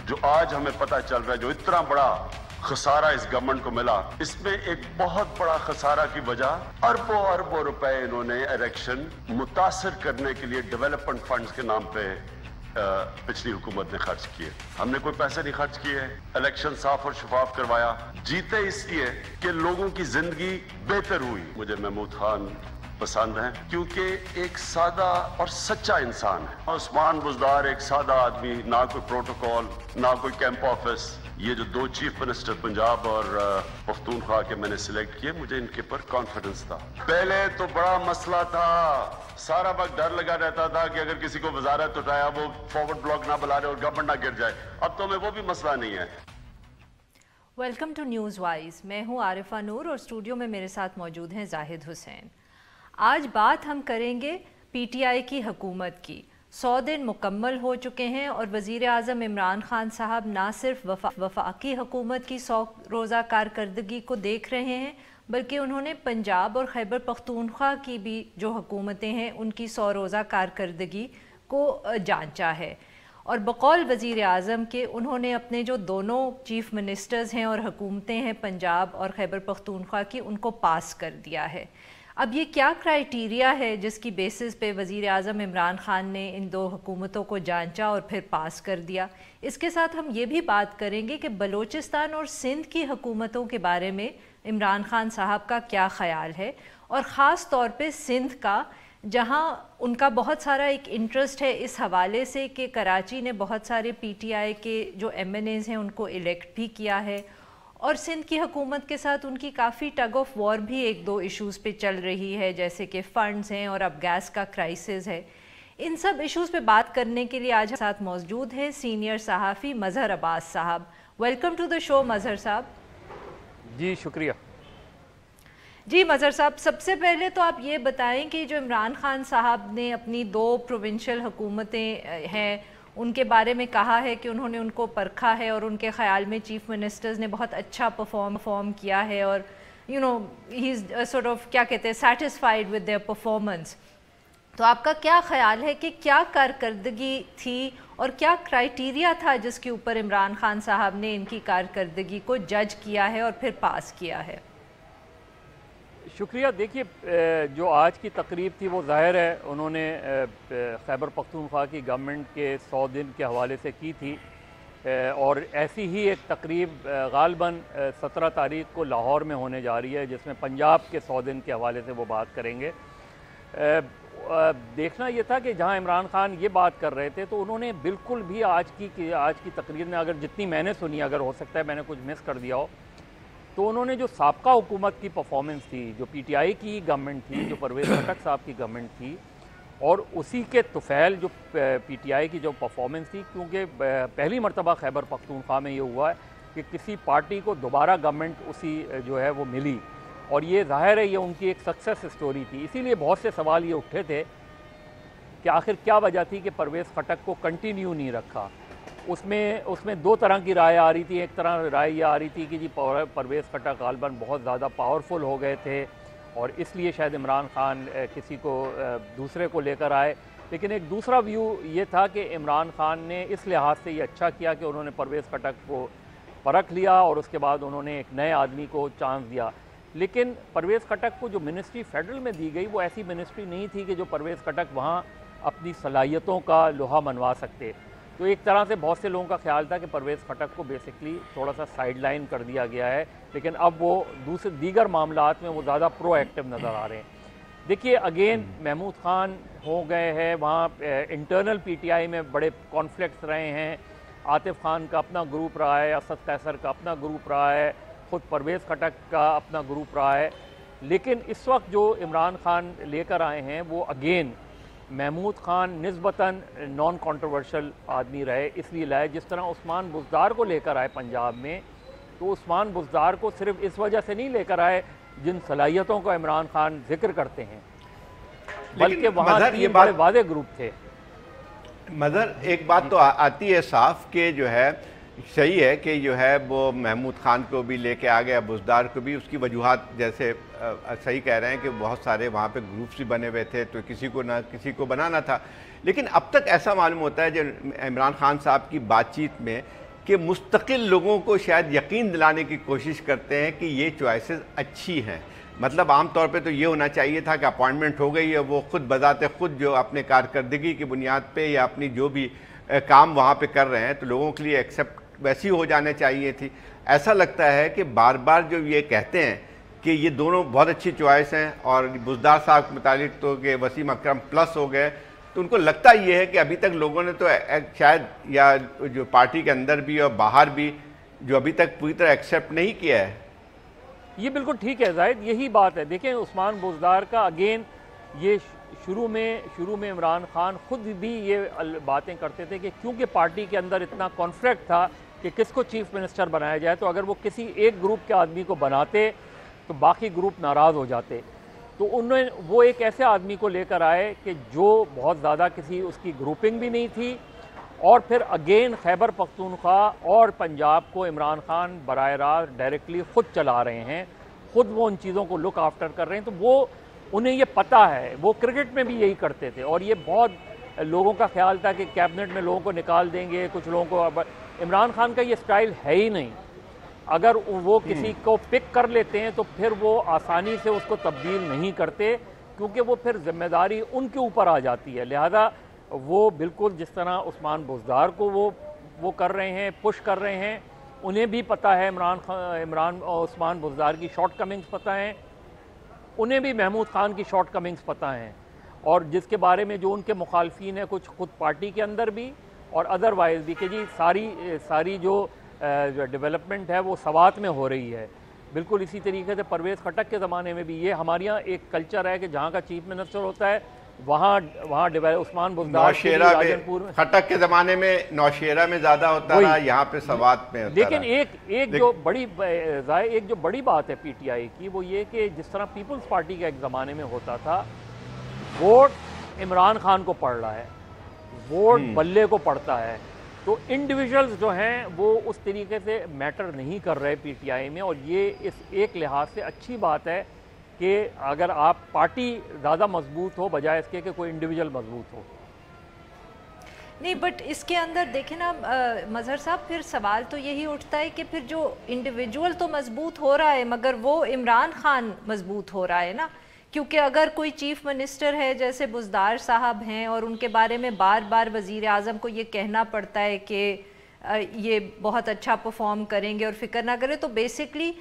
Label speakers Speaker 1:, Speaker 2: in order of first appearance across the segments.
Speaker 1: जो आज हमें पता चल रहा है, जो इतना बड़ा खसारा इस गवर्नमेंट को मिला, इसमें एक बहुत बड़ा खसारा की वजह अरबों अरबों रुपए इन्होंने इलेक्शन मुतासर करने के लिए डेवलपमेंट फंड्स के नाम पे पिछली हुकूमत ने खर्च किए। हमने कोई पैसे नहीं खर्च किए। इलेक्शन साफ और शफाफ करवाया, जीते इसलिए कि लोगों की जिंदगी बेहतर हुई। मुझे महमूद खान पसंद है क्योंकि एक सादा और सच्चा इंसान है। उस्मान बुज़दार एक सादा आदमी, ना कोई प्रोटोकॉल, ना कोई कैंप ऑफिस। ये जो दो चीफ मिनिस्टर पंजाब और पख्तूनख्वा के मैंने सिलेक्ट किए, मुझे इनके पर कॉन्फिडेंस था। पहले तो बड़ा मसला था, सारा वक्त डर लगा रहता था कि अगर किसी को वजारत उठाया वो फॉरवर्ड ब्लॉक ना बुला रहे और गवर्नमेंट ना गिर जाए। अब तो हमें वो भी मसला नहीं है।
Speaker 2: Welcome to news wise. मैं हूँ आरिफा नूर और स्टूडियो में मेरे साथ मौजूद हैं जाहिद हुसैन। आज बात हम करेंगे पीटीआई की हुकूमत की। 100 दिन मुकम्मल हो चुके हैं और वज़ीर आज़म इमरान खान साहब ना सिर्फ वफाकी हुकूमत की 100 रोज़ा कारकर्दगी को देख रहे हैं, बल्कि उन्होंने पंजाब और खैबर पख्तूनख्वा की भी जो हुकूमतें हैं उनकी 100 रोज़ा कारकर्दगी को जांचा है। और बकौल वज़ीर आज़म के उन्होंने अपने जो दोनों चीफ़ मिनिस्टर्स हैं और हुकूमतें हैं पंजाब और खैबर पख्तूनख्वा की, उनको पास कर दिया है। अब ये क्या क्राइटेरिया है जिसकी बेसिस पे वज़ीर आज़म इमरान खान ने इन दो हुकूमतों को जांचा और फिर पास कर दिया? इसके साथ हम ये भी बात करेंगे कि बलूचिस्तान और सिंध की हुकूमतों के बारे में इमरान खान साहब का क्या ख़याल है, और ख़ास तौर पे सिंध का, जहां उनका बहुत सारा एक इंटरेस्ट है इस हवाले से कि कराची ने बहुत सारे पीटीआई के जो एमएनएज़ हैं उनको इलेक्ट भी किया है, और सिंध की हुकूमत के साथ उनकी काफ़ी टग ऑफ वॉर भी एक दो इश्यूज़ पे चल रही है, जैसे कि फ़ंड्स हैं और अब गैस का क्राइसिस है। इन सब इश्यूज़ पे बात करने के लिए आज साथ मौजूद है सीनियर सहाफ़ी मज़हर अब्बास साहब। Welcome to the show Mazhar साहब।
Speaker 3: जी शुक्रिया।
Speaker 2: जी मज़हर साहब, सबसे पहले तो आप ये बताएं कि जो इमरान खान साहब ने अपनी 2 प्रोविंशियल हुकूमतें हैं उनके बारे में कहा है कि उन्होंने उनको परखा है और उनके ख़्याल में चीफ़ मिनिस्टर्स ने बहुत अच्छा परफॉर्म किया है और you know he is sort of, क्या कहते हैं, सेटिस्फाइड विद देयर परफॉर्मेंस। तो आपका क्या ख्याल है कि क्या कारकर्दगी थी और क्या क्राइटेरिया था जिसके ऊपर इमरान खान साहब ने इनकी कारकर्दगी को जज किया है और फिर पास किया है?
Speaker 3: शुक्रिया। देखिए, जो आज की तकरीब थी वो ज़ाहिर है उन्होंने खैबर पख्तूनख्वा की गवर्नमेंट के 100 दिन के हवाले से की थी, और ऐसी ही एक तकरीब गालबन 17 तारीख को लाहौर में होने जा रही है जिसमें पंजाब के 100 दिन के हवाले से वो बात करेंगे। देखना ये था कि जहां इमरान खान ये बात कर रहे थे तो उन्होंने बिल्कुल भी आज की तकरीर में, अगर जितनी मैंने सुनी, अगर हो सकता है मैंने कुछ मिस कर दिया हो, तो उन्होंने जो साबका हुकूमत की परफॉर्मेंस थी, जो पीटीआई की गवर्नमेंट थी, जो परवेज़ खटक साहब की गवर्नमेंट थी, और उसी के तुफैल जो पीटीआई की जो परफॉर्मेंस थी, क्योंकि पहली मरतबा खैबर पख्तूनख्वा में ये हुआ है कि किसी पार्टी को दोबारा गवर्नमेंट उसी जो है वो मिली, और ये ज़ाहिर है ये उनकी एक सक्सेस स्टोरी थी। इसीलिए बहुत से सवाल ये उठे थे कि आखिर क्या वजह थी कि परवेज़ खटक को कंटिन्यू नहीं रखा। उसमें 2 तरह की राय आ रही थी। एक तरह राय ये आ रही थी कि जी परवेज़ खटक गालबन बहुत ज़्यादा पावरफुल हो गए थे और इसलिए शायद इमरान खान किसी को दूसरे को लेकर आए। लेकिन एक दूसरा व्यू ये था कि इमरान खान ने इस लिहाज से ये अच्छा किया कि उन्होंने परवेज़ खटक को परख लिया और उसके बाद उन्होंने एक नए आदमी को चांस दिया। लेकिन परवेज़ खटक को जो मिनिस्ट्री फेडरल में दी गई वो ऐसी मिनिस्ट्री नहीं थी कि जो परवेज़ खटक वहाँ अपनी सलाहियतों का लोहा मनवा सकते। तो एक तरह से बहुत से लोगों का ख्याल था कि परवेज़ खटक को बेसिकली थोड़ा सा साइडलाइन कर दिया गया है, लेकिन अब वो दीगर मामलात में वो ज़्यादा प्रोएक्टिव नज़र आ रहे हैं। देखिए, अगेन महमूद खान हो गए हैं वहाँ, इंटरनल पीटीआई में बड़े कॉन्फ्लिक्ट्स रहे हैं। आतिफ खान का अपना ग्रुप रहा है, असद कैसर का अपना ग्रुप रहा है, ख़ुद परवेज़ खटक का अपना ग्रुप रहा है। लेकिन इस वक्त जो इमरान खान लेकर आए हैं वो अगेन महमूद खान निस्बतन नॉन कंट्रोवर्शियल आदमी रहे, इसलिए लाए। जिस तरह उस्मान बुज़दार को लेकर आए पंजाब में, तो उस्मान बुज़दार को सिर्फ इस वजह से नहीं लेकर आए जिन सलाहियतों का इमरान खान जिक्र करते हैं, बल्कि वहाँ ये बड़े वादे ग्रुप थे।
Speaker 4: मदर, एक बात तो आती है साफ कि जो है सही है कि जो है वो महमूद खान को भी लेके आ गया, बुज़दार को भी। उसकी वजूहात जैसे सही कह रहे हैं कि बहुत सारे वहाँ पे ग्रुप्स भी बने हुए थे, तो किसी को ना किसी को बनाना था। लेकिन अब तक ऐसा मालूम होता है जो इमरान खान साहब की बातचीत में कि मुस्तकिल लोगों को शायद यकीन दिलाने की कोशिश करते हैं कि ये चॉइसेस अच्छी हैं। मतलब आमतौर पे तो ये होना चाहिए था कि अपॉइंटमेंट हो गई है, वो खुद बजाते खुद जो अपने कारकर्दगी की बुनियाद पे या अपनी जो भी काम वहाँ पे कर रहे हैं तो लोगों के लिए एक्सेप्ट वैसी हो जाने चाहिए थी। ऐसा लगता है कि बार बार जो ये कहते हैं कि ये दोनों बहुत अच्छी चॉइस हैं और बुज़दार साहब के मुतालिक तो कि वसीम अकरम प्लस हो गए, तो उनको लगता ये है कि अभी तक लोगों ने तो शायद या जो पार्टी के अंदर भी और बाहर भी जो अभी तक पूरी तरह एक्सेप्ट नहीं किया है।
Speaker 3: ये बिल्कुल ठीक है जाहिद, यही बात है। देखें उस्मान बुज़दार का अगेन ये शुरू में इमरान खान खुद भी ये बातें करते थे कि क्योंकि पार्टी के अंदर इतना कॉन्फ्लिक्ट था कि किसको चीफ मिनिस्टर बनाया जाए, तो अगर वो किसी एक ग्रुप के आदमी को बनाते तो बाकी ग्रुप नाराज़ हो जाते। तो उन्होंने वो एक ऐसे आदमी को लेकर आए कि जो बहुत ज़्यादा किसी उसकी ग्रुपिंग भी नहीं थी, और फिर अगेन खैबर पख्तूनख्वा और पंजाब को इमरान खान बराह रास्त डायरेक्टली ख़ुद चला रहे हैं, ख़ुद वो उन चीज़ों को लुक आफ्टर कर रहे हैं। तो वो उन्हें ये पता है, वो क्रिकेट में भी यही करते थे और ये बहुत लोगों का ख्याल था कि कैबिनेट में लोगों को निकाल देंगे, कुछ लोगों को। इमरान खान का ये स्टाइल है ही नहीं। अगर वो किसी को पिक कर लेते हैं तो फिर वो आसानी से उसको तब्दील नहीं करते, क्योंकि वो फिर जिम्मेदारी उनके ऊपर आ जाती है। लिहाजा वो बिल्कुल जिस तरह उस्मान बुज़दार को वो कर रहे हैं, पुश कर रहे हैं, उन्हें भी पता है इमरान और उस्मान बुज़दार की शॉर्ट कमिंग्स पता हैं, उन्हें भी महमूद खान की शॉर्ट कमिंग्स पता हैं, और जिसके बारे में जो उनके मुखालफिन हैं कुछ खुद पार्टी के अंदर भी और अदरवाइज़ भी, कि जी सारी जो डेवलपमेंट है वो सवात में हो रही है। बिल्कुल इसी तरीके से परवेज़ खटक के ज़माने में भी ये हमारे यहाँ एक कल्चर है कि जहाँ का चीफ मिनिस्टर होता है वहाँ उस्मान बुज़दार
Speaker 4: में खटक के ज़माने में नौशेरा में ज़्यादा होता रहा, यहाँ पे सवात में होता।
Speaker 3: लेकिन एक जो बड़ी बात है पीटीआई की, वो ये कि जिस तरह पीपल्स पार्टी का एक ज़माने में होता था, वोट इमरान खान को पड़ रहा है, वोट बल्ले को पड़ता है, तो इंडिविजुअल्स जो हैं वो उस तरीके से मैटर नहीं कर रहे पीटीआई में। और ये इस एक लिहाज से अच्छी बात है कि अगर आप पार्टी ज़्यादा मजबूत हो बजाय इसके कि कोई इंडिविजुअल मजबूत हो।
Speaker 2: नहीं, बट इसके अंदर देखें ना मजहर साहब, फिर सवाल तो यही उठता है कि फिर जो इंडिविजुअल तो मजबूत हो रहा है मगर वो इमरान खान मजबूत हो रहा है ना, क्योंकि अगर कोई चीफ मिनिस्टर है जैसे बुज़दार साहब हैं और उनके बारे में बार बार वज़ीर आज़म को ये कहना पड़ता है कि ये बहुत अच्छा परफॉर्म करेंगे और फिक्र ना करें, तो बेसिकली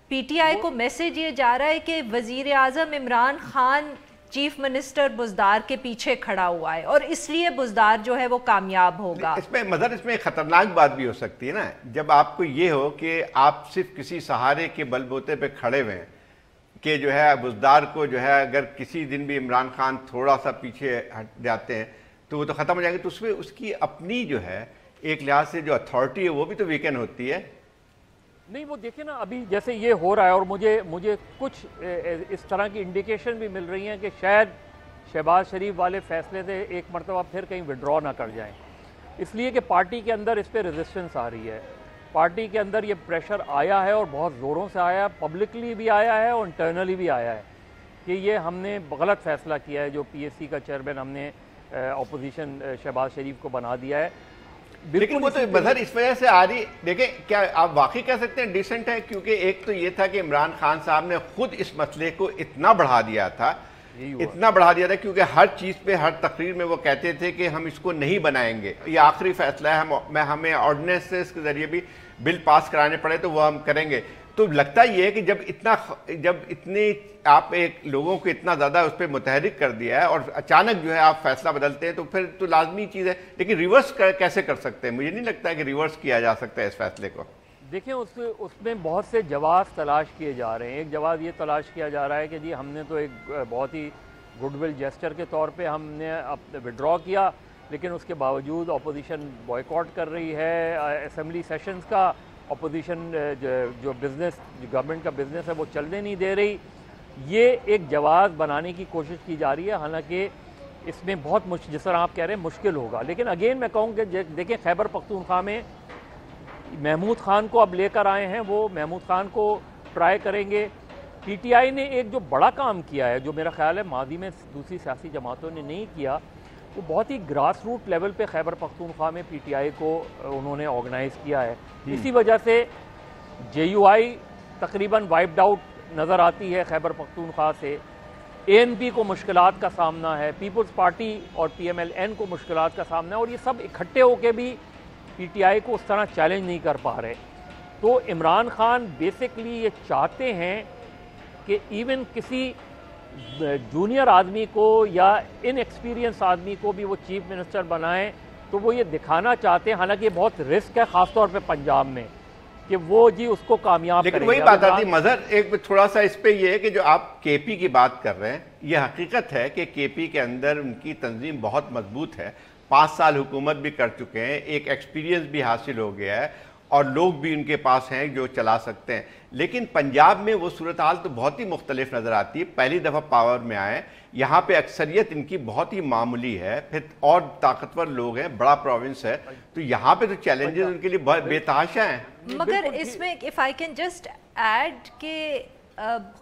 Speaker 2: पीटीआई को मैसेज ये जा रहा है कि वज़ीर आज़म इमरान खान चीफ मिनिस्टर बुज़दार के पीछे खड़ा हुआ है और इसलिए बुज़दार जो है वो कामयाब होगा।
Speaker 4: इसमें खतरनाक बात भी हो सकती है ना, जब आपको ये हो कि आप सिर्फ किसी सहारे के बलबूते पे खड़े हुए हैं कि जो है बुज़दार को जो है अगर किसी दिन भी इमरान खान थोड़ा सा पीछे हट जाते हैं तो वो तो ख़त्म हो जाएंगे, तो उसमें उसकी अपनी जो है एक लिहाज से जो अथॉरिटी है वो भी तो वीकेंड होती है।
Speaker 3: नहीं, वो देखिए ना अभी जैसे ये हो रहा है, और मुझे कुछ इस तरह की इंडिकेशन भी मिल रही हैं कि शायद शहबाज शरीफ वाले फैसले से एक मरतबा फिर कहीं विड्रॉ ना कर जाएं, इसलिए कि पार्टी के अंदर इस पर रेजिस्टेंस आ रही है। पार्टी के अंदर ये प्रेशर आया है और बहुत ज़ोरों से आया है, पब्लिकली भी आया है और इंटरनली भी आया है कि ये हमने गलत फैसला किया है, जो पीएससी का चेयरमैन हमने अपोजिशन शहबाज शरीफ को बना दिया है।
Speaker 4: लेकिन वो तो मजहर इस वजह से आ रही, देखें क्या आप वाकई कह सकते हैं डिसेंट है, क्योंकि एक तो ये था कि इमरान खान साहब ने खुद इस मसले को इतना बढ़ा दिया था क्योंकि हर चीज़ पे हर तकरीर में वो कहते थे कि हम इसको नहीं बनाएंगे, ये आखिरी फैसला है, हमें ऑर्डिनेंसेस के जरिए भी बिल पास कराने पड़े तो वो हम करेंगे। तो लगता ये है कि जब इतने आप एक लोगों को इतना ज़्यादा उस पर मुतहरिक कर दिया है और अचानक जो है आप फैसला बदलते हैं तो फिर तो लाजमी चीज़ है, लेकिन रिवर्स कैसे कर सकते हैं? मुझे नहीं लगता है कि रिवर्स किया जा सकता है इस फैसले को।
Speaker 3: देखिए उसमें बहुत से जवाब तलाश किए जा रहे हैं। एक जवाब ये तलाश किया जा रहा है कि जी हमने तो एक बहुत ही गुडविल जेस्चर के तौर पे हमने अब विड्रॉ किया, लेकिन उसके बावजूद अपोजिशन बॉयकॉट कर रही है असेंबली सेशंस का, अपोजिशन जो गवर्नमेंट का बिजनेस है वो चलने नहीं दे रही। ये एक जवाब बनाने की कोशिश की जा रही है, हालांकि इसमें बहुत जिस तरह आप कह रहे हैं मुश्किल होगा। लेकिन अगेन मैं कहूँ कि देखें खैबर पख्तूनख्वा में महमूद खान को अब लेकर आए हैं, वो महमूद खान को ट्राई करेंगे। पीटीआई ने एक जो बड़ा काम किया है, जो मेरा ख्याल है माजी में दूसरी सियासी जमातों ने नहीं किया, वो बहुत ही ग्रास रूट लेवल पे खैबर पख्तूनख्वा में पीटीआई को उन्होंने ऑर्गेनाइज़ किया है। इसी वजह से जेयूआई तकरीबन वाइप्ड आउट नज़र आती है खैबर पख्तूनख्वा से। एएनपी को मुश्किलात का सामना है, पीपल्स पार्टी और पीएमएलएन को मुश्किलात का सामना है, और ये सब इकट्ठे होकर भी पीटीआई को उस तरह चैलेंज नहीं कर पा रहे। तो इमरान खान बेसिकली ये चाहते हैं कि इवन किसी जूनियर आदमी को या इनएक्सपीरियंस आदमी को भी वो चीफ मिनिस्टर बनाएं, तो वो ये दिखाना चाहते हैं, हालांकि ये बहुत रिस्क है ख़ासतौर पे पंजाब में, कि वो जी उसको कामयाब
Speaker 4: लेकिन वही बात आती मजहर, एक थोड़ा सा इस पे ये है कि जो आप केपी की बात कर रहे हैं, ये हकीकत है कि केपी के अंदर उनकी तंजीम बहुत मजबूत है, 5 साल हुकूमत भी कर चुके हैं, एक एक्सपीरियंस भी हासिल हो गया है और लोग भी उनके पास हैं जो चला सकते हैं। लेकिन पंजाब में वो सूरत हाल तो बहुत ही मुख्तलिफ नज़र आती है। पहली दफ़ा पावर में आए, यहाँ पे अक्सरियत इनकी बहुत ही मामूली है, फिर और ताकतवर लोग हैं, बड़ा प्रोविंस है, तो यहाँ पे तो चैलेंजेस उनके लिए बहुत बेतहाशा हैं।
Speaker 2: मगर इसमें if I can just add के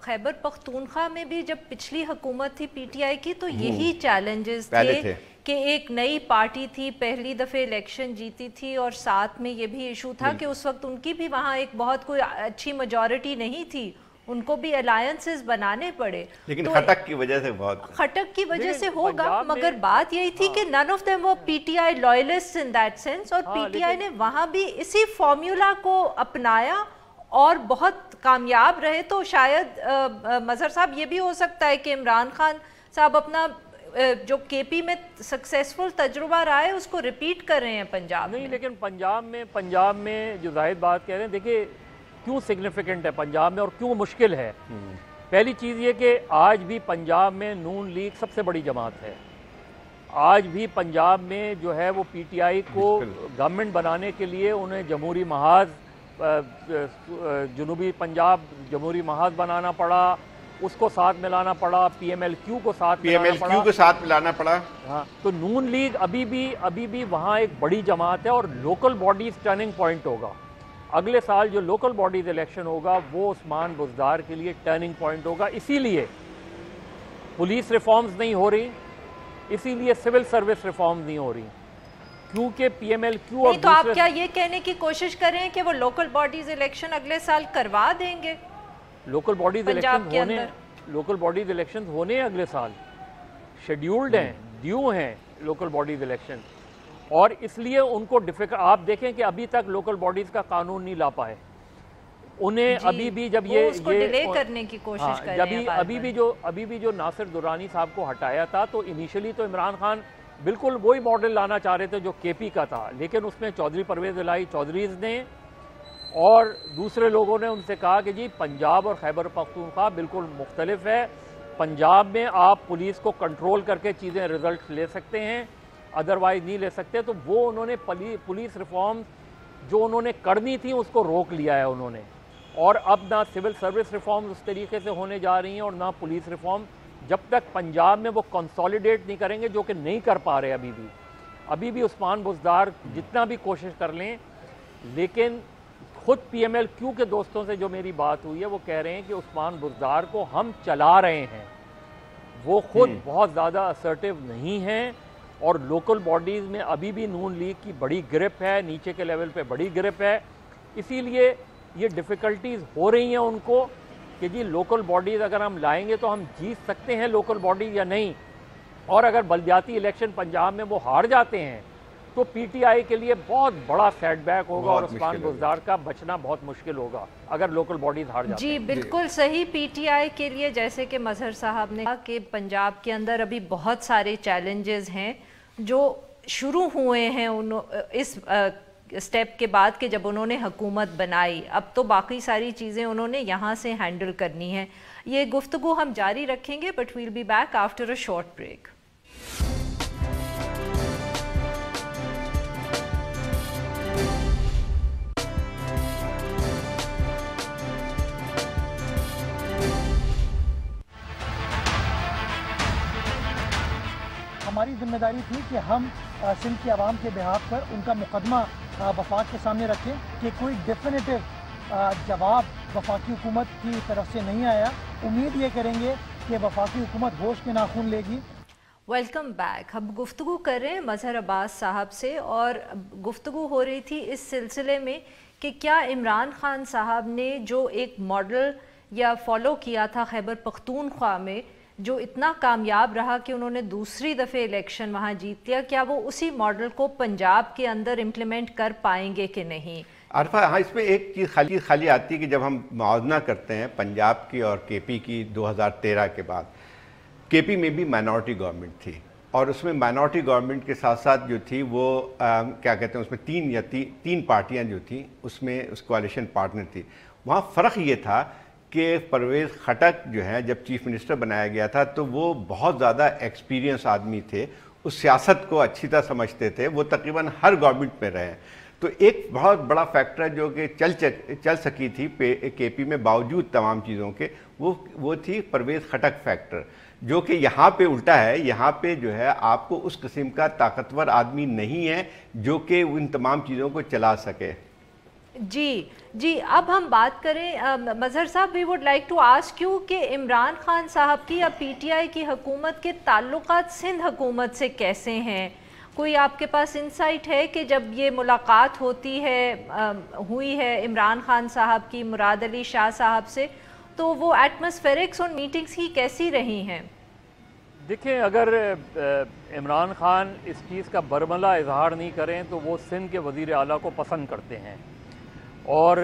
Speaker 2: खैबर पख्तूनख्वा में भी जब पिछली हुकूमत थी पीटीआई की, तो यही चैलेंजेस थे कि एक नई पार्टी थी, पहली दफ़े इलेक्शन जीती थी, और साथ में ये भी इशू था कि उस वक्त उनकी भी वहाँ एक बहुत कोई अच्छी मेजॉरिटी नहीं थी, उनको भी अलायंसेस बनाने पड़े।
Speaker 4: लेकिन तो खटक की वजह से
Speaker 2: खटक की वजह से होगा, मगर बात यही थी कि नन ऑफ देम वो पीटीआई लॉयलिस्ट्स इन दैट सेंस, और पीटीआई ने वहाँ भी इसी फॉर्मूला को अपनाया और बहुत कामयाब रहे। तो शायद मजहर साहब ये भी हो सकता है कि इमरान खान साहब अपना जो केपी में सक्सेसफुल तजुर्बा रहा है उसको रिपीट कर रहे हैं पंजाब
Speaker 3: नहीं में। लेकिन पंजाब में जो जाहिद बात कह रहे हैं, देखिए क्यों सिग्निफिकेंट है पंजाब में और क्यों मुश्किल है। पहली चीज़ ये कि आज भी पंजाब में नून लीग सबसे बड़ी जमात है। आज भी पंजाब में जो है वो पीटीआई को गवर्नमेंट बनाने के लिए उन्हें जमहूरी महाज, जनूबी पंजाब जमहूरी महाज बनाना पड़ा, उसको साथ मिलाना पड़ा, पीएमएलक्यू को साथ
Speaker 4: मिलाना पड़ा।
Speaker 3: हाँ, तो नून लीग अभी भी वहाँ एक बड़ी जमात है और लोकल बॉडीज टर्निंग पॉइंट होगा। अगले साल जो लोकल बॉडीज इलेक्शन होगा वो उस्मान बुज़दार के लिए टर्निंग पॉइंट होगा। इसीलिए पुलिस रिफॉर्म्स नहीं हो रही, इसीलिए सिविल सर्विस रिफॉर्म्स नहीं हो रही, क्योंकि पीएमएलक्यू और
Speaker 2: तो आप क्या ये कहने की कोशिश कर रहे हैं कि वो लोकल बॉडीज इलेक्शन अगले साल करवा देंगे?
Speaker 3: लोकल बॉडीज इलेक्शन होने अगले साल शेड्यूल्ड हैं, ड्यू हैं लोकल बॉडीज इलेक्शन, और इसलिए उनको डिफिकल्ट, आप देखें कि अभी तक लोकल बॉडीज का कानून नहीं ला पाए। उन्हें अभी भी जब ये
Speaker 2: डिले करने की कोशिश कर रहे हैं,
Speaker 3: अभी भी जो नासिर दुरानी साहब को हटाया था, तो इनिशियली तो इमरान खान बिल्कुल वही मॉडल लाना चाह रहे थे जो केपी का था, लेकिन उसमें चौधरी परवेज इलाही चौधरीज ने और दूसरे लोगों ने उनसे कहा कि जी पंजाब और खैबर पख्तूनख्वा बिल्कुल मुख्तलिफ है। पंजाब में आप पुलिस को कंट्रोल करके चीज़ें रिजल्ट ले सकते हैं, अदरवाइज नहीं ले सकते। तो वो उन्होंने पुलिस रिफॉर्म जो उन्होंने करनी थी उसको रोक लिया है उन्होंने, और अब ना सिविल सर्विस रिफॉर्म उस तरीके से होने जा रही हैं और ना पुलिस रिफॉर्म, जब तक पंजाब में वो कंसोलिडेट नहीं करेंगे, जो कि नहीं कर पा रहे अभी भी उस्मान बुज़दार जितना भी कोशिश कर लें। लेकिन खुद पीएमएलक्यू के दोस्तों से जो मेरी बात हुई है वो कह रहे हैं कि उस्मान बुज़दार को हम चला रहे हैं, वो खुद बहुत ज़्यादा असर्टिव नहीं हैं, और लोकल बॉडीज़ में अभी भी नून लीग की बड़ी ग्रिप है, नीचे के लेवल पे बड़ी ग्रिप है। इसीलिए ये डिफ़िकल्टीज़ हो रही हैं उनको कि जी लोकल बॉडीज़ अगर हम लाएंगे तो हम जीत सकते हैं लोकल बॉडीज़ या नहीं, और अगर बलदियाती इलेक्शन पंजाब में वो हार जाते हैं तो पीटीआई के लिए बहुत बड़ा सेटबैक होगा और उस्मान बुज़दार का बचना बहुत मुश्किल होगा अगर लोकल बॉडीज हार जाती हैं।
Speaker 2: जी बिल्कुल सही। पीटीआई के लिए जैसे कि मजहर साहब ने कहा कि पंजाब के अंदर अभी बहुत सारे चैलेंजेस हैं जो शुरू हुए हैं इस स्टेप के बाद कि जब उन्होंने हुकूमत बनाई, अब तो बाकी सारी चीज़ें उन्होंने यहाँ से हैंडल करनी है। ये गुफ्तगू हम जारी रखेंगे, but we'll be back after a short break.
Speaker 5: हमारी जिम्मेदारी थी कि हम सिंध की आवाम के बिहाफ पर उनका मुकदमा वफाक के सामने रखें कि कोई डेफिनेटिव जवाब वफाकी हुकूमत की तरफ से नहीं आया। उम्मीद ये करेंगे कि वफाकी हुकूमत होश के नाखून लेगी।
Speaker 2: Welcome back. अब गुफ्तगू कर रहे हैं मजहर अब्बास साहब से, और गुफ्तगू हो रही थी इस सिलसिले में कि क्या इमरान खान साहब ने जो एक मॉडल या फॉलो किया था खैबर पख्तूनख्वा में, जो इतना कामयाब रहा कि उन्होंने दूसरी दफ़े इलेक्शन वहाँ जीत लिया, क्या वो उसी मॉडल को पंजाब के अंदर इम्प्लीमेंट कर पाएंगे कि नहीं?
Speaker 4: आरिफा, हाँ, इसमें एक चीज़ खाली आती है कि जब हम मुआवजा करते हैं पंजाब की और केपी की 2013 के बाद, केपी में भी माइनॉरिटी गवर्नमेंट थी और उसमें माइनॉरिटी गवर्नमेंट के साथ साथ जो थी वो क्या कहते हैं, उसमें तीन पार्टियां जो थी उसमें उस कोalition पार्टनर थी। वहाँ फ़र्क ये था कि परवेज़ खटक जो है जब चीफ मिनिस्टर बनाया गया था तो वो बहुत ज़्यादा एक्सपीरियंस आदमी थे, उस सियासत को अच्छी तरह समझते थे, वो तकरीबन हर गवर्नमेंट में रहे। तो एक बहुत बड़ा फैक्टर जो कि चल सकी थी केपी में बावजूद तमाम चीज़ों के, वो थी परवेज़ खटक फैक्टर, जो कि यहाँ पे उल्टा है। यहाँ पे जो है आपको उस किस्म का ताकतवर आदमी नहीं है जो कि उन तमाम चीज़ों को चला सके।
Speaker 2: जी, अब हम बात करें मजहर साहब, we would like to ask you कि इमरान खान साहब की या पीटीआई की हुकूमत के ताल्लुकात सिंध हुकूमत से कैसे हैं? कोई आपके पास इंसाइट है कि जब ये मुलाकात हुई है इमरान खान साहब की मुराद अली शाह साहब से, तो वो एटमॉस्फेरिक्स उन मीटिंग्स की कैसी रही हैं?
Speaker 3: देखिए, अगर इमरान खान इस चीज़ का बरमला इजहार नहीं करें तो वो सिंध के वज़ीर आला को पसंद करते हैं, और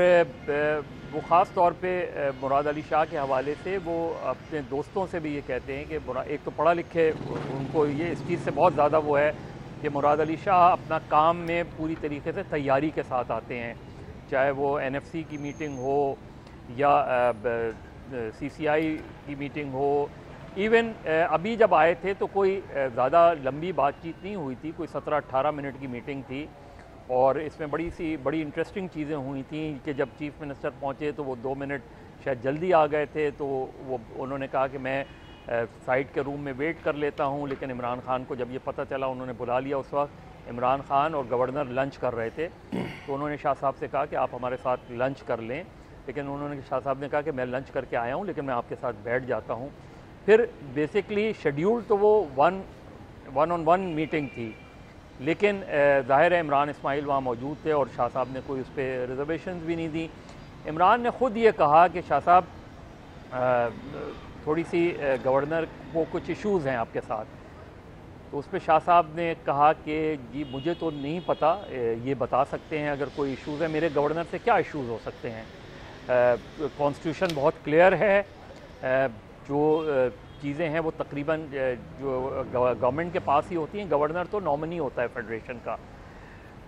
Speaker 3: वो ख़ास तौर पे मुराद अली शाह के हवाले से वो अपने दोस्तों से भी ये कहते हैं कि एक तो पढ़ा लिखे, उनको ये इस चीज़ से बहुत ज़्यादा वो है कि मुराद अली शाह अपना काम में पूरी तरीके से तैयारी के साथ आते हैं, चाहे वो एनएफसी की मीटिंग हो या सीसीआई की मीटिंग हो। इवन अभी जब आए थे तो कोई ज़्यादा लंबी बातचीत नहीं हुई थी, कोई 17-18 मिनट की मीटिंग थी, और इसमें बड़ी इंटरेस्टिंग चीज़ें हुई थी कि जब चीफ मिनिस्टर पहुँचे तो वो 2 मिनट शायद जल्दी आ गए थे, तो वो उन्होंने कहा कि मैं साइड के रूम में वेट कर लेता हूँ, लेकिन इमरान खान को जब ये पता चला उन्होंने बुला लिया। उस वक्त इमरान खान और गवर्नर लंच कर रहे थे, तो उन्होंने शाह साहब से कहा कि आप हमारे साथ लंच कर लें, लेकिन उन्होंने शाह साहब ने कहा कि मैं लंच करके आया हूँ लेकिन मैं आपके साथ बैठ जाता हूँ। फिर बेसिकली शेड्यूल तो वो वन ऑन वन मीटिंग थी, लेकिन ज़ाहिर है इमरान इस्माइल वहाँ मौजूद थे और शाह साहब ने कोई उस पर रिजर्वेशन भी नहीं दी। इमरान ने ख़ुद ये कहा कि शाह साहब थोड़ी सी गवर्नर को कुछ इश्यूज़ हैं आपके साथ, तो उस पर शाह साहब ने कहा कि जी मुझे तो नहीं पता, ये बता सकते हैं अगर कोई इश्यूज़ है। मेरे गवर्नर से क्या इश्यूज़ हो सकते हैं? कॉन्स्टिट्यूशन बहुत क्लियर है, जो चीज़ें हैं वो तकरीबन जो गवर्नमेंट के पास ही होती हैं, गवर्नर तो नॉमिनी होता है फेडरेशन का।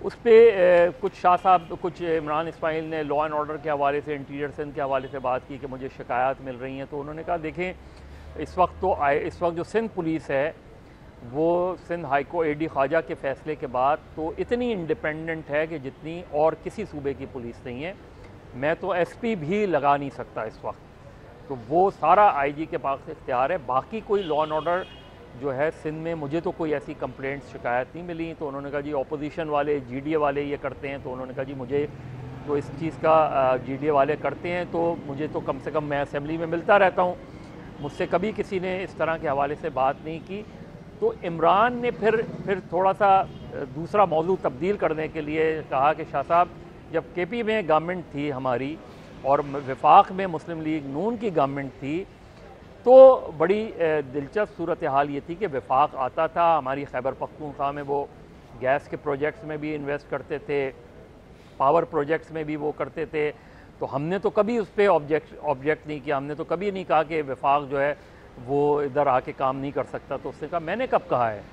Speaker 3: उस पर कुछ शाह साहब, कुछ इमरान इस्माइल ने लॉ एंड ऑर्डर के हवाले से, इंटीरियर सिंध के हवाले से बात की कि मुझे शिकायत मिल रही हैं, तो उन्होंने कहा देखें इस वक्त जो सिंध पुलिस है वो Sindh high court AD Khawaja के फ़ैसले के बाद तो इतनी इंडिपेंडेंट है कि जितनी और किसी सूबे की पुलिस नहीं है। मैं तो एसपी भी लगा नहीं सकता इस वक्त, तो वो सारा आईजी के पास इख्तियार है। बाकी कोई लॉ एंड ऑर्डर जो है सिंध में मुझे तो कोई ऐसी कंप्लेंट शिकायत नहीं मिली। तो उन्होंने कहा जी ऑपोजिशन वाले जीडीए वाले ये करते हैं, तो उन्होंने कहा जी मुझे तो इस चीज़ का जीडीए वाले करते हैं तो मुझे तो कम से कम मैं असेंबली में मिलता रहता हूँ, मुझसे कभी किसी ने इस तरह के हवाले से बात नहीं की। तो इमरान ने फिर थोड़ा सा दूसरा मौजू तब्दील करने के लिए कहा कि शाह साहब जब केपी में गवर्नमेंट थी हमारी और वफाक में मुस्लिम लीग नून की गवर्नमेंट थी, तो बड़ी दिलचस्प सूरत हाल ये थी कि वफाक आता था, हमारी खैबर पख्तूनख्वा में वो गैस के प्रोजेक्ट्स में भी इन्वेस्ट करते थे, पावर प्रोजेक्ट्स में भी वो करते थे, तो हमने तो कभी उस पर ऑब्जेक्ट नहीं किया। हमने तो कभी नहीं कहा कि वफाक जो है वो इधर आके काम नहीं कर सकता। तो उसने कहा मैंने कब कहा है?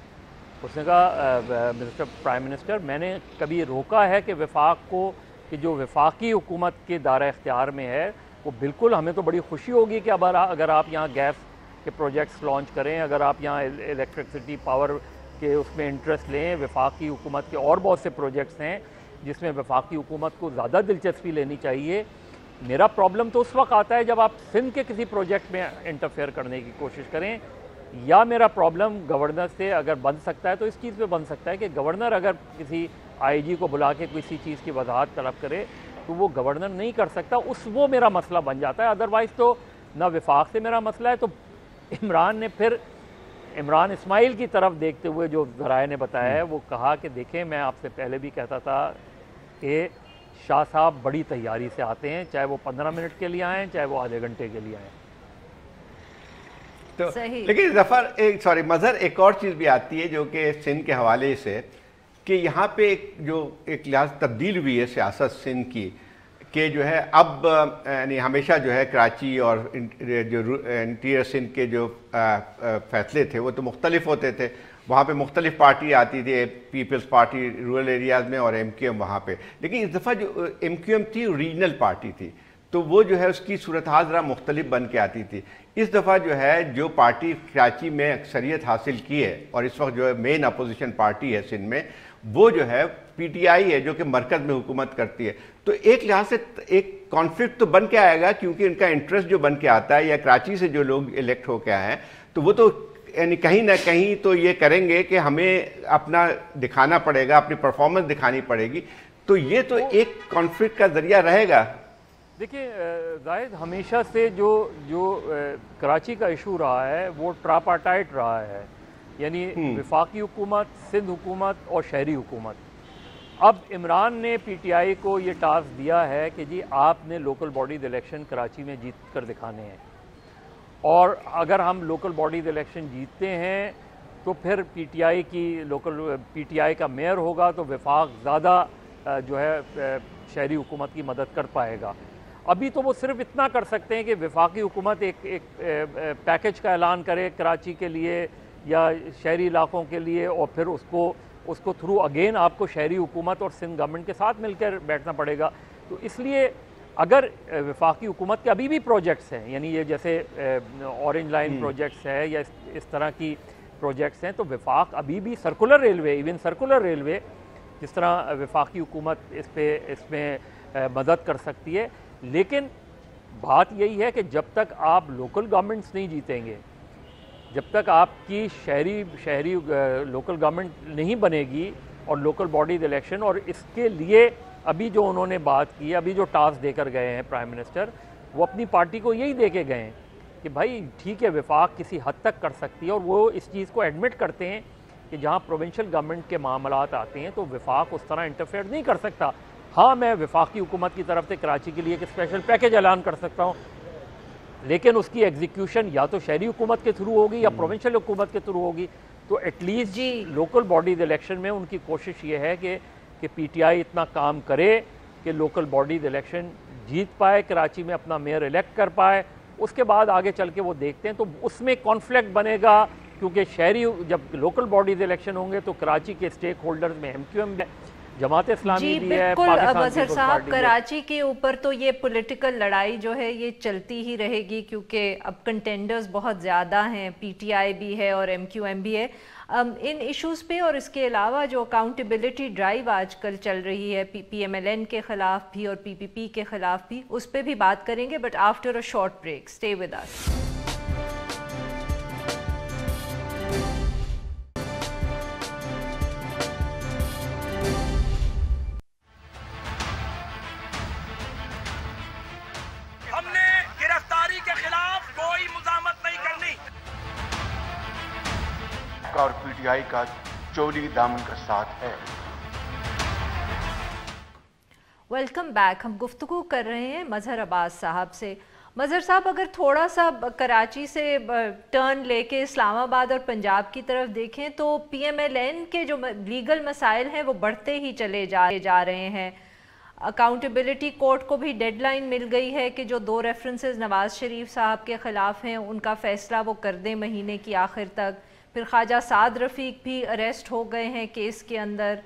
Speaker 3: उसने कहा मिस्टर प्राइम मिनिस्टर, मैंने कभी रोका है कि वफाक को, कि जो वफाकी हुकूमत के दायरा इख्तियार में है वो बिल्कुल, हमें तो बड़ी खुशी होगी कि अगर आप यहाँ गैस के प्रोजेक्ट्स लॉन्च करें, अगर आप यहाँ इलेक्ट्रिसिटी पावर के उसमें इंटरेस्ट लें। वफाकी हुकूमत के और बहुत से प्रोजेक्ट्स हैं जिसमें वफाकी हुकूमत को ज़्यादा दिलचस्पी लेनी चाहिए। मेरा प्रॉब्लम तो उस वक्त आता है जब आप सिंध के किसी प्रोजेक्ट में इंटरफेयर करने की कोशिश करें, या मेरा प्रॉब्लम गवर्नर से अगर बन सकता है तो इस चीज़ पे बन सकता है कि गवर्नर अगर किसी आईजी को बुला के किसी चीज़ की वजाहत तलब करे तो वो गवर्नर नहीं कर सकता, वो मेरा मसला बन जाता है। अदरवाइज़ तो ना वफाक से मेरा मसला है। तो इमरान ने फिर इमरान इस्माइल की तरफ देखते हुए जो ज़राए ने बताया है, वो कहा कि देखें, मैं आपसे पहले भी कहता था कि शाह साहब बड़ी तैयारी से आते हैं, चाहे वो 15 मिनट के लिए आएँ, चाहे वो आधे घंटे के लिए आएँ।
Speaker 4: तो लेकिन जफर मजहर एक और चीज़ भी आती है जो कि सिंध के हवाले से, कि यहाँ पे एक लिहाज तब्दील हुई है सियासत सिंध की, कि जो है अब यानी हमेशा जो है कराची और जो इंटीरियर सिंध के जो फैसले थे वो तो मुख्तलिफ होते थे। वहाँ पे मुख्तलिफ पार्टी आती थी, पीपल्स पार्टी रूरल एरियाज़ में और MQM वहाँ पे। लेकिन इस दफ़ा जो MQM थी रीजनल पार्टी थी, तो वो जो है उसकी सूरत हाल ज़रा मुख्तलिफ बन के आती थी। इस दफ़ा जो है जो पार्टी कराची में अक्सरियत हासिल की है और इस वक्त जो है मेन अपोजिशन पार्टी है सिंध में, वो जो है PTI है जो कि मरकज़ में हुकूमत करती है। तो एक लिहाज से एक कॉन्फ्लिक्ट तो बन के आएगा, क्योंकि इनका इंटरेस्ट जो बन के आता है, या कराची से जो लोग इलेक्ट होकर आए हैं, तो वो तो यानी कहीं ना कहीं तो ये करेंगे कि हमें अपना दिखाना पड़ेगा, अपनी परफॉर्मेंस दिखानी पड़ेगी। तो ये तो एक कॉन्फ्लिक्ट का जरिया रहेगा।
Speaker 3: देखिए जाहिद, हमेशा से जो कराची का इशू रहा है वो ट्रापाटाइट रहा है, यानी वफाकी हुकूमत, सिंध हुकूमत और शहरी हुकूमत। अब इमरान ने PTI को ये टास्क दिया है कि जी आपने लोकल बॉडीज़ इलेक्शन कराची में जीत कर दिखाने हैं, और अगर हम लोकल बॉडीज़ इलेक्शन जीतते हैं तो फिर PTI का मेयर होगा, तो वफाक ज़्यादा जो है शहरी हुकूमत की मदद कर पाएगा। अभी तो वो सिर्फ इतना कर सकते हैं कि वफाकी हुकूमत एक पैकेज का ऐलान करे कराची के लिए या शहरी इलाकों के लिए, और फिर उसको थ्रू अगेन आपको शहरी हुकूमत और सिंध गवर्नमेंट के साथ मिलकर बैठना पड़ेगा। तो इसलिए अगर वफाकी हुकूमत के अभी भी प्रोजेक्ट्स हैं, यानी ये जैसे ऑरेंज लाइन प्रोजेक्ट्स है या इस तरह की प्रोजेक्ट्स हैं, तो वफाक अभी भी circular railway, even circular railway जिस तरह वफाकी हुकूमत इसमें मदद कर सकती है। लेकिन बात यही है कि जब तक आप लोकल गवर्नमेंट्स नहीं जीतेंगे, जब तक आपकी शहरी लोकल गवर्नमेंट नहीं बनेगी और लोकल बॉडीज इलेक्शन, और इसके लिए अभी जो उन्होंने बात की, अभी जो टास्क देकर गए हैं प्राइम मिनिस्टर, वो अपनी पार्टी को यही दे के गए हैं कि भाई ठीक है, वफाक किसी हद तक कर सकती है, और वो इस चीज़ को एडमिट करते हैं कि जहाँ प्रोविंशियल गवर्नमेंट के मामलात आते हैं तो वफाक उस तरह इंटरफेयर नहीं कर सकता। हाँ, मैं वफाकी हुकूमत की तरफ से कराची के लिए एक स्पेशल पैकेज ऐलान कर सकता हूँ, लेकिन उसकी एग्जीक्यूशन या तो शहरी हुकूमत के थ्रू होगी या प्रोविंशियल हुकूमत के थ्रू होगी। तो एटलीस्ट लोकल बॉडीज इलेक्शन में उनकी कोशिश ये है कि PTI इतना काम करे कि लोकल बॉडीज इलेक्शन जीत पाए, कराची में अपना मेयर इलेक्ट कर पाए। उसके बाद आगे चल के वो देखते हैं, तो उसमें कॉन्फ्लिक्ट बनेगा, क्योंकि जब लोकल बॉडीज इलेक्शन होंगे तो कराची के स्टेक होल्डर्स में MQM है, जमात इस्लामी भी है,
Speaker 2: मजहर साहब, कराची के ऊपर तो ये पॉलिटिकल लड़ाई जो है ये चलती ही रहेगी, क्योंकि अब कंटेंडर्स बहुत ज़्यादा हैं, PTI भी है और MQM भी है इन इश्यूज़ पे। और इसके अलावा जो अकाउंटेबिलिटी ड्राइव आजकल चल रही है PMLN के ख़िलाफ़ भी और PPP के ख़िलाफ़ भी, उस पर भी बात करेंगे, but after a short break. Stay with us.
Speaker 1: और PTI का चोली दामन का साथ है।
Speaker 2: Welcome back. हम गुफ्तगू कर रहे हैं मजहर अब्बास साहब से। मजहर साहब, अगर थोड़ा सा कराची से टर्न लेके इस्लामाबाद और पंजाब की तरफ देखें तो PMLN के जो लीगल मसाइल हैं वो बढ़ते ही चले जा रहे हैं। अकाउंटेबिलिटी कोर्ट को भी डेडलाइन मिल गई है कि जो 2 रेफरेंसेस नवाज़ शरीफ साहब के ख़िलाफ़ हैं उनका फ़ैसला वो कर दें महीने की आखिर तक। फिर ख्वाजा साद रफ़ीक भी अरेस्ट हो गए हैं केस के अंदर।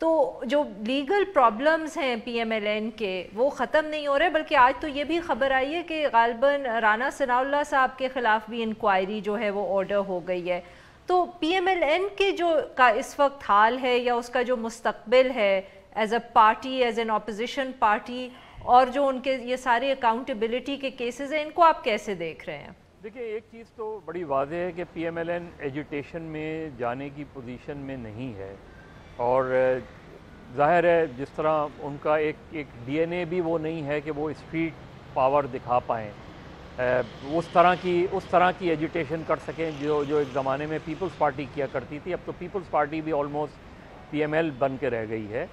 Speaker 2: तो जो लीगल प्रॉब्लम्स हैं PMLN के वो ख़त्म नहीं हो रहे, बल्कि आज तो ये भी ख़बर आई है कि गालिबन राना सनाउल्लाह साहब के ख़िलाफ़ भी इंक्वायरी जो है वो ऑर्डर हो गई है। तो PMLN के जो का इस वक्त हाल है या उसका जो मुस्तकबिल है as a party, as an opposition party, और जो उनके ये सारे अकाउंटेबिलिटी के केसेस हैं, इनको आप कैसे देख रहे हैं?
Speaker 3: देखिए, एक चीज़ तो बड़ी वाज़ेह है कि PMLN एजिटेशन में जाने की पोजीशन में नहीं है, और ज़ाहिर है जिस तरह उनका एक DNA भी वो नहीं है कि वो स्ट्रीट पावर दिखा पाएँ। उस तरह की एजिटेशन कर सकें जो एक ज़माने में पीपल्स पार्टी किया करती थी। अब तो पीपल्स पार्टी भी ऑलमोस्ट PML बन के रह गई है।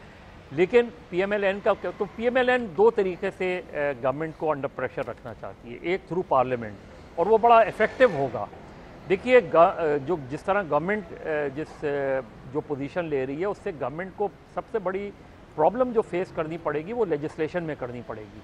Speaker 3: लेकिन PMLN का तो PMLN दो तरीके से गवर्नमेंट को अंडर प्रेशर रखना चाहती है, एक थ्रू पार्लियामेंट, और वो बड़ा इफ़ेक्टिव होगा। देखिए जिस तरह गवर्नमेंट जो पोजीशन ले रही है, उससे गवर्नमेंट को सबसे बड़ी प्रॉब्लम जो फेस करनी पड़ेगी वो लेजिस्लेशन में करनी पड़ेगी।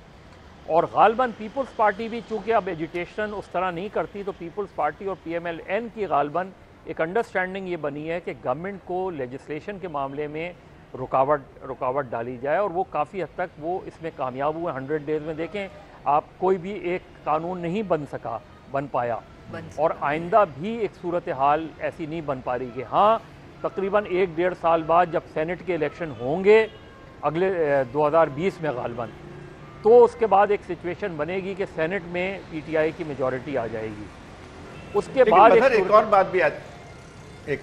Speaker 3: और गालबन पीपल्स पार्टी भी चूँकि अब एजुटेशन उस तरह नहीं करती, तो पीपल्स पार्टी और PMLN की गालबन एक अंडरस्टैंडिंग ये बनी है कि गवर्नमेंट को लेजिस्लेशन के मामले में रुकावट डाली जाए, और वो काफ़ी हद तक वो इसमें कामयाब हुए। 100 डेज़ में देखें आप, कोई भी एक कानून नहीं बन पाया, और आइंदा भी एक सूरत हाल ऐसी नहीं बन पा रही कि हाँ तकरीबन 1-1.5 साल बाद जब सेनेट के इलेक्शन होंगे अगले 2020 में गालबन, तो उसके बाद एक सिचुएशन बनेगी कि सेनेट में PTI की मेजॉरिटी आ जाएगी। उसके बाद
Speaker 4: एक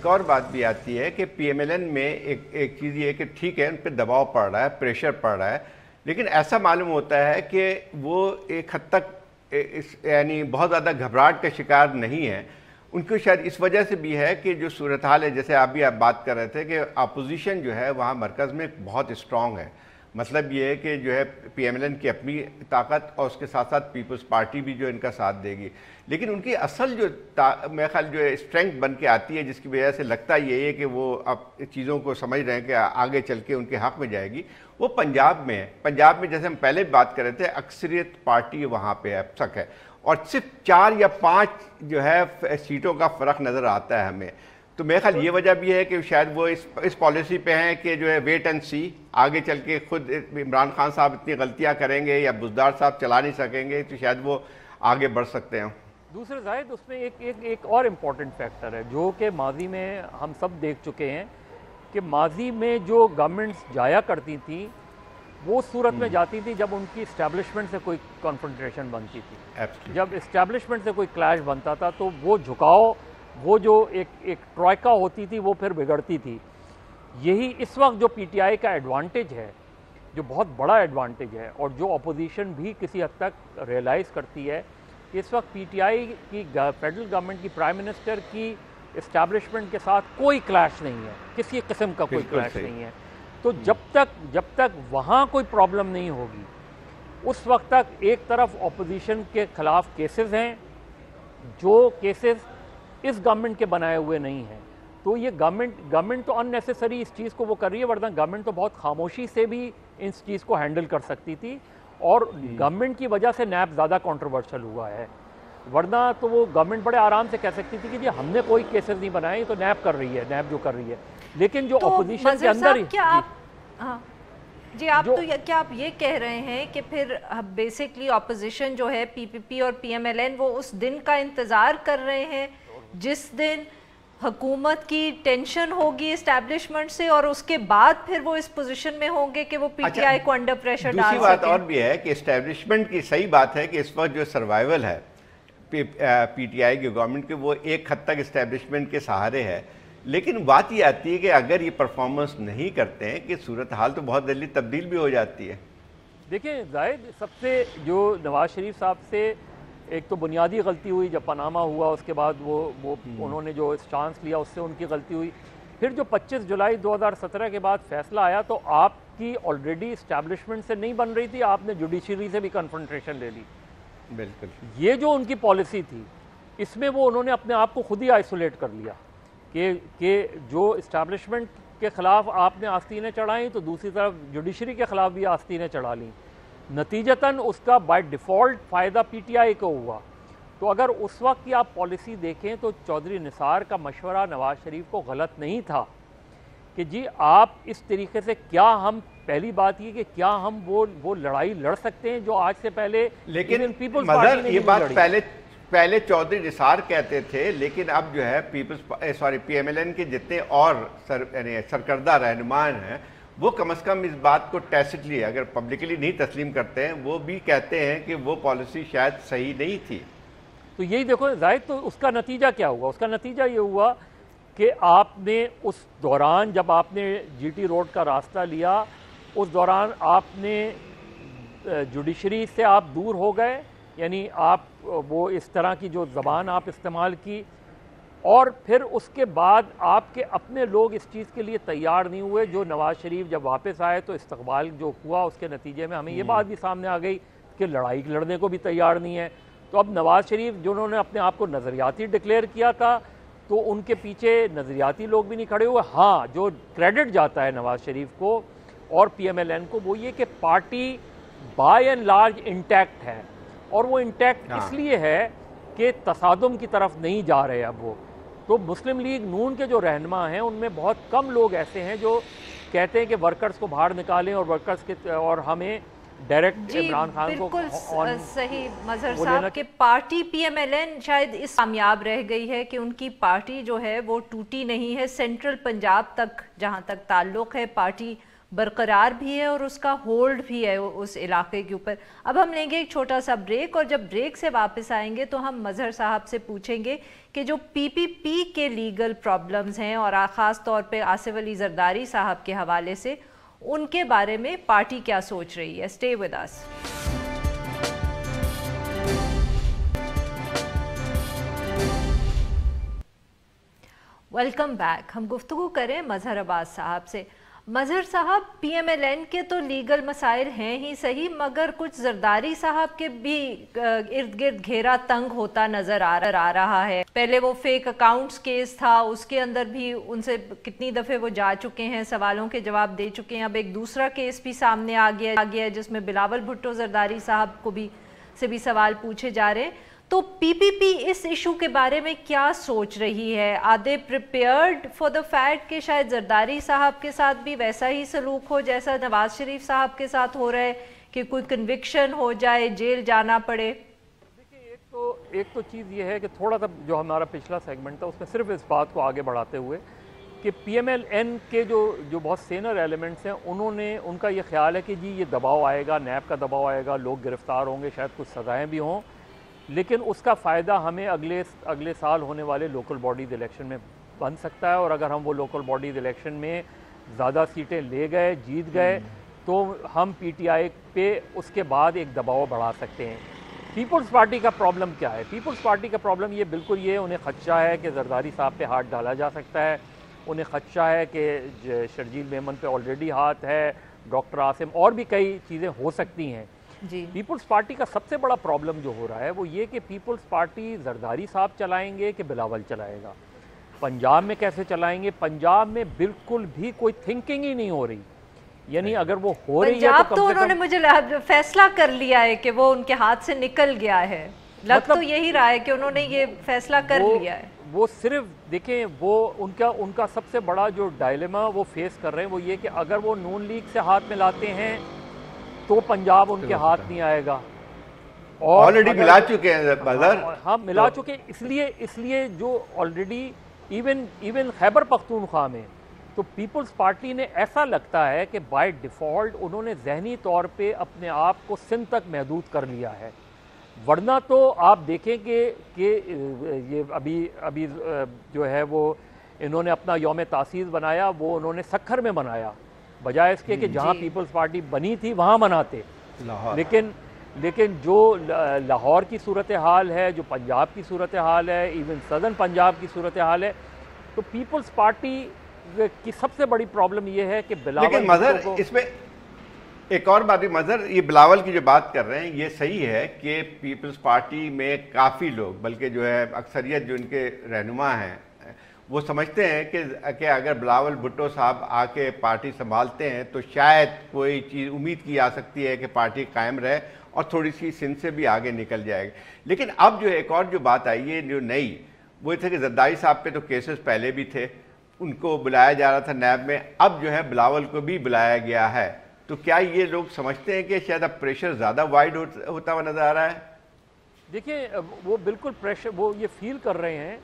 Speaker 4: और बात भी आती है कि PMLN में एक चीज़ ये कि ठीक है उन पर दबाव पड़ रहा है, प्रेशर पड़ रहा है, लेकिन ऐसा मालूम होता है कि वो एक हद तक यानी बहुत ज़्यादा घबराहट का शिकार नहीं है। उनको शायद इस वजह से भी है कि जो सूरत हाल है, जैसे आप बात कर रहे थे कि अपोजिशन जो है वहाँ मरकज़ में बहुत स्ट्रॉन्ग है। मतलब ये है कि जो है PMLN की अपनी ताकत और उसके साथ साथ पीपल्स पार्टी भी जो इनका साथ देगी, लेकिन उनकी असल जो मेरे ख्याल जो है स्ट्रेंथ बन के आती है, जिसकी वजह से लगता ये है कि वो अब चीज़ों को समझ रहे हैं कि आगे चल के उनके हक़ में जाएगी, वो पंजाब में है। पंजाब में जैसे हम पहले बात कर रहे थे, अक्सरियत पार्टी वहाँ पर अब तक है, और सिर्फ 4 या 5 जो है सीटों का फ़र्क नज़र आता है हमें। तो मेरे ख्याल ये वजह भी है कि शायद वो इस पॉलिसी पे हैं कि जो है वेट एंड सी, आगे चल के खुद इमरान खान साहब इतनी गलतियां करेंगे या बुज़दार साहब चला नहीं सकेंगे, तो शायद वो आगे बढ़ सकते हैं।
Speaker 3: दूसरे जाहिद उसमें एक और इम्पॉर्टेंट फैक्टर है जो कि माजी में हम सब देख चुके हैं कि माजी में जो गवर्नमेंट्स जाया करती थी वो सूरत में जाती थी जब उनकी इस्टेब्लिशमेंट से कोई कॉन्फ्रंटेशन बनती थी। जब इस्टेब्लिशमेंट से कोई क्लैश बनता था तो वो झुकाव, वो जो एक ट्रॉयका होती थी वो फिर बिगड़ती थी। यही इस वक्त जो PTI का एडवांटेज है, जो बहुत बड़ा एडवांटेज है, और जो अपोजिशन भी किसी हद तक रियलाइज़ करती है कि इस वक्त PTI की फेडरल गवर्नमेंट की प्राइम मिनिस्टर की इस्टेब्लिशमेंट के साथ कोई क्लैश नहीं है, किसी किस्म का कोई क्लैश नहीं है। तो जब तक वहाँ कोई प्रॉब्लम नहीं होगी, उस वक्त तक एक तरफ अपोजिशन के ख़िलाफ़ केसेस हैं, जो केसेस इस गवर्नमेंट के बनाए हुए नहीं हैं। तो ये गवर्नमेंट तो अननेसेसरी इस चीज़ को वो कर रही है, वरना गवर्नमेंट तो बहुत खामोशी से भी इस चीज़ को हैंडल कर सकती थी, और गवर्नमेंट की वजह से नैब ज़्यादा कंट्रोवर्शियल हुआ है। वरना तो वो गवर्नमेंट बड़े आराम से कह सकती थी कि जी हमने कोई केसेस नहीं बनाए, तो नैब कर रही है, नैब जो कर रही है। लेकिन जो अपोजिशन के अंदर ही
Speaker 2: क्या आप ये कह रहे हैं कि फिर बेसिकली अपोजिशन जो है PPP और PMLN वो उस दिन का इंतज़ार कर रहे हैं जिस दिन हुकूमत की टेंशन होगी इस्टेब्लिशमेंट से, और उसके बाद फिर वो इस पोजीशन में होंगे कि वो PTI को अंडर प्रेशर डाल सकें?
Speaker 4: दूसरी बात और भी है कि इस्टेब्लिशमेंट की सही बात है कि इस वक्त जो सर्वाइवल है PTI की गवर्नमेंट के, वो एक हद तक इस्टेब्लिशमेंट के सहारे है। लेकिन बात ये आती है कि अगर ये परफॉर्मेंस नहीं करते हैं कि सूरत हाल तो बहुत जल्दी तब्दील भी हो जाती है।
Speaker 3: देखिए जाहिद, सबसे जो नवाज शरीफ साहब से एक तो बुनियादी गलती हुई जब पनामा हुआ, उसके बाद वो उन्होंने जो चांस लिया उससे उनकी गलती हुई। फिर जो 25 जुलाई 2017 के बाद फैसला आया तो आपकी ऑलरेडी इस्टेब्लिशमेंट से नहीं बन रही थी, आपने जुडिशरी से भी कन्फ्रंटेशन ले ली।
Speaker 4: बिल्कुल,
Speaker 3: ये जो उनकी पॉलिसी थी इसमें वो उन्होंने अपने आप को खुद ही आइसोलेट कर लिया कि जो इस्टेब्लिशमेंट के ख़िलाफ़ आपने आस्तीनें चढ़ाई तो दूसरी तरफ जुडिशरी के ख़िलाफ़ भी आस्तीनें चढ़ा लीं। नतीजतन उसका बाय डिफ़ॉल्ट फ़ायदा PTI को हुआ। तो अगर उस वक्त की आप पॉलिसी देखें तो चौधरी निसार का मशवरा नवाज शरीफ को गलत नहीं था कि जी आप इस तरीके से, क्या हम पहली बात ये कि क्या हम वो लड़ाई लड़ सकते हैं जो आज से पहले,
Speaker 4: लेकिन
Speaker 3: पीपल्स पार्टी ने
Speaker 4: ये बात पहले चौधरी निसार कहते थे, लेकिन अब जो है PMLN के जितने और सरकर्दा रहनुमान हैं वो कम से कम इस बात को टैसिटली, अगर पब्लिकली नहीं तस्लीम करते हैं, वो भी कहते हैं कि वो पॉलिसी शायद सही नहीं थी।
Speaker 3: तो यही देखो जाहिद, तो उसका नतीजा क्या हुआ? उसका नतीजा ये हुआ कि आपने उस दौरान जब आपने GT रोड का रास्ता लिया, उस दौरान आपने जुडिशरी से आप दूर हो गए, यानी आप वो इस तरह की जो ज़बान आप इस्तेमाल की, और फिर उसके बाद आपके अपने लोग इस चीज़ के लिए तैयार नहीं हुए। जो नवाज़ शरीफ जब वापस आए तो इस्तकबाल जो हुआ उसके नतीजे में हमें ये बात भी सामने आ गई कि लड़ाई लड़ने को भी तैयार नहीं है। तो अब नवाज़ शरीफ जिन्होंने अपने आप को नज़रियाती डिक्लेयर किया था, तो उनके पीछे नज़रियाती लोग भी नहीं खड़े हुए। हाँ, जो क्रेडिट जाता है नवाज़ शरीफ को और PMLN को वो ये कि party by and large intact है, और वो इंटैक्ट इसलिए है कि तसादुम की तरफ नहीं जा रहे अब वो। तो मुस्लिम लीग नून के जो रहनुमा हैं उनमें बहुत कम लोग ऐसे हैं जो कहते हैं कि वर्कर्स को बाहर निकालें और वर्कर्स के और हमें डायरेक्ट इमरान खान को
Speaker 2: सही मजहर साहब के पार्टी PMLN शायद इस कामयाब रह गई है कि उनकी पार्टी जो है वो टूटी नहीं है। सेंट्रल पंजाब तक जहां तक ताल्लुक है पार्टी बरकरार भी है और उसका होल्ड भी है उस इलाके के ऊपर। अब हम लेंगे एक छोटा सा ब्रेक, और जब ब्रेक से वापस आएंगे तो हम मजहर साहब से पूछेंगे कि जो PPP के लीगल प्रॉब्लम्स हैं और ख़ास तौर पे आसिफ अली जरदारी साहब के हवाले से उनके बारे में पार्टी क्या सोच रही है। Stay with us. Welcome back. हम गुफ्तगू करें मजहर अब्बास साहब से। मजहर साहब, PMLN के तो लीगल मसाइल हैं ही सही, मगर कुछ जरदारी साहब के भी इर्द गिर्द घेरा तंग होता नजर आ रहा है। पहले वो फेक अकाउंट्स केस था, उसके अंदर भी उनसे कितनी दफ़े वो जा चुके हैं, सवालों के जवाब दे चुके हैं। अब एक दूसरा केस भी सामने आ गया जिसमें बिलावल भुट्टो जरदारी साहब को भी सवाल पूछे जा रहे हैं। तो PPP इस इशू के बारे में क्या सोच रही है? Are they prepared for the fact कि शायद जरदारी साहब के साथ भी वैसा ही सलूक हो जैसा नवाज शरीफ साहब के साथ हो रहा है, कि कोई कन्विक्शन हो जाए, जेल जाना पड़े?
Speaker 3: देखिए, एक तो चीज़ ये है कि थोड़ा सा जो हमारा पिछला सेगमेंट था उसमें सिर्फ इस बात को आगे बढ़ाते हुए कि PMLN के जो बहुत सीनियर एलिमेंट्स हैं उनका ये ख्याल है कि जी ये दबाव आएगा, नैब का दबाव आएगा, लोग गिरफ्तार होंगे, शायद कुछ सज़ाएँ भी हों, लेकिन उसका फ़ायदा हमें अगले साल होने वाले लोकल बॉडीज़ इलेक्शन में बन सकता है। और अगर हम वो लोकल बॉडीज़ इलेक्शन में ज़्यादा सीटें ले गए, जीत गए, तो हम PTI पे उसके बाद एक दबाव बढ़ा सकते हैं। पीपल्स पार्टी का प्रॉब्लम क्या है? पीपल्स पार्टी का प्रॉब्लम ये बिल्कुल ये, उन्हें खदशा है कि जरदारी साहब पे हाथ डाला जा सकता है, उन्हें खदशा है कि शर्जील मेमन पे ऑलरेडी हाथ है, डॉक्टर आसिम, और भी कई चीज़ें हो सकती हैं
Speaker 2: जी।
Speaker 3: पीपल्स पार्टी का सबसे बड़ा प्रॉब्लम जो हो रहा है वो ये कि पीपल्स पार्टी जरदारी साहब चलाएंगे कि बिलावल चलाएगा, पंजाब में कैसे चलाएंगे? पंजाब में बिल्कुल भी कोई थिंकिंग ही नहीं हो रही। यानी अगर वो हो रही है
Speaker 2: तो उन्होंने मुझे फैसला कर लिया है कि वो उनके हाथ से निकल गया है। लग तो यही रहा है कि उन्होंने ये फैसला कर लिया है।
Speaker 3: वो सिर्फ देखें, वो उनका सबसे बड़ा जो डायलेमा वो फेस कर रहे हैं वो ये कि अगर वो नून लीग से हाथ मिलाते हैं तो पंजाब उनके हाथ नहीं आएगा, और
Speaker 4: ऑलरेडी मिला चुके हैं बदर।
Speaker 3: हाँ, मिला चुके, इसलिए जो ऑलरेडी इवन खैबर पख्तूनख्वा में तो पीपल्स पार्टी ने ऐसा लगता है कि बाय डिफ़ॉल्ट उन्होंने जहनी तौर पे अपने आप को सिंध तक महदूद कर लिया है। वरना तो आप देखें कि ये अभी जो है वो इन्होंने अपना यौम तासीस बनाया, वो उन्होंने सक्खर में बनाया, बजाय इसके कि जहाँ पीपल्स पार्टी बनी थी वहाँ मनाते। लेकिन जो लाहौर की सूरत हाल है, जो पंजाब की सूरत हाल है, इवन सदर्न पंजाब की सूरत हाल है, तो पीपल्स पार्टी की सबसे बड़ी प्रॉब्लम ये है कि बिलावल।
Speaker 4: लेकिन मजहर, इसमें एक और बात भी मजहर, ये बिलावल की जो बात कर रहे हैं ये सही है कि पीपल्स पार्टी में काफ़ी लोग, बल्कि जो है अक्सरियत जो इनके रहनुमा हैं, वो समझते हैं कि अगर बिलावल भुट्टो साहब आके पार्टी संभालते हैं तो शायद कोई चीज़ उम्मीद की जा सकती है कि पार्टी कायम रहे और थोड़ी सी सिंध से भी आगे निकल जाएगी। लेकिन अब जो एक और जो बात आई है जो नई, वो थे कि जरदारी साहब पे तो केसेस पहले भी थे, उनको बुलाया जा रहा था नैब में, अब जो है बिलावल को भी बुलाया गया है। तो क्या ये लोग समझते हैं कि शायद अब प्रेशर ज़्यादा वाइड होता हुआ नज़र आ रहा है?
Speaker 3: देखिए, वो बिल्कुल प्रेशर वो ये फील कर रहे हैं,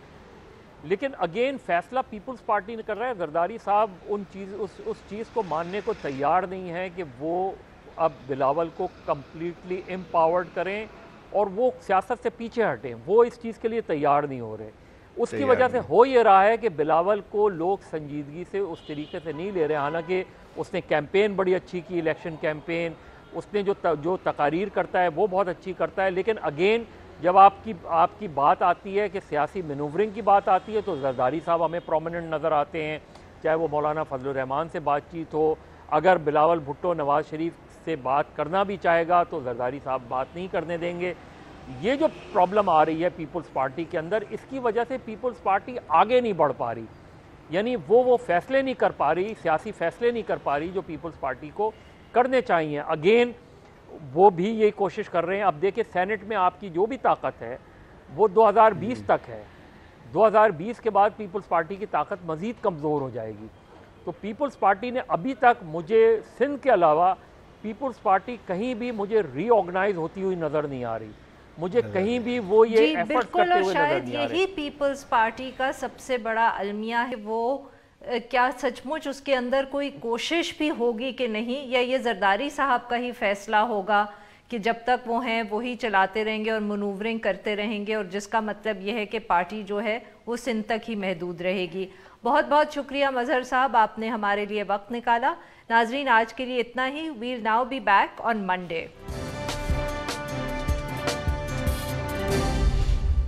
Speaker 3: लेकिन अगेन फैसला पीपल्स पार्टी ने कर रहा है। जरदारी साहब उस चीज़ को मानने को तैयार नहीं है कि वो अब बिलावल को कम्प्लीटली एम्पावर्ड करें और वो सियासत से पीछे हटें, वो इस चीज़ के लिए तैयार नहीं हो रहे। उसकी वजह से हो ये रहा है कि बिलावल को लोग संजीदगी से उस तरीके से नहीं ले रहे। हालांकि उसने कैंपेन बड़ी अच्छी की, इलेक्शन कैंपेन, उसने जो तकारीर करता है वो बहुत अच्छी करता है, लेकिन अगेन जब आपकी बात आती है कि सियासी मैनूवरिंग की बात आती है तो जरदारी साहब हमें प्रोमिनेंट नज़र आते हैं, चाहे वो मौलाना फजलुर रहमान से बातचीत हो। अगर बिलावल भुट्टो नवाज़ शरीफ से बात करना भी चाहेगा तो जरदारी साहब बात नहीं करने देंगे। ये जो प्रॉब्लम आ रही है पीपल्स पार्टी के अंदर, इसकी वजह से पीपल्स पार्टी आगे नहीं बढ़ पा रही, यानी वो फैसले नहीं कर पा रही, सियासी फैसले नहीं कर पा रही जो पीपल्स पार्टी को करने चाहिए। अगेन वो भी यही कोशिश कर रहे हैं। अब देखिए सेनेट में आपकी जो भी ताकत है वो 2020 तक है, 2020 के बाद पीपल्स पार्टी की ताकत मज़ीद कमज़ोर हो जाएगी। तो पीपल्स पार्टी ने अभी तक, मुझे सिंध के अलावा पीपल्स पार्टी कहीं भी मुझे रीऑर्गेनाइज होती हुई नज़र नहीं आ रही, मुझे कहीं भी वो ये एफर्ट्स करते हुए नज़र नहीं आ रहे।
Speaker 2: शायद यही पीपल्स पार्टी का सबसे बड़ा अलमिया है। वो क्या सचमुच उसके अंदर कोई कोशिश भी होगी कि नहीं, या ये जरदारी साहब का ही फैसला होगा कि जब तक वो हैं वही चलाते रहेंगे और मनूवरिंग करते रहेंगे, और जिसका मतलब ये है कि पार्टी जो है वो सिंध तक ही महदूद रहेगी। बहुत बहुत शुक्रिया मजहर साहब, आपने हमारे लिए वक्त निकाला। नाजरीन आज के लिए इतना ही। We'll now be back on Monday.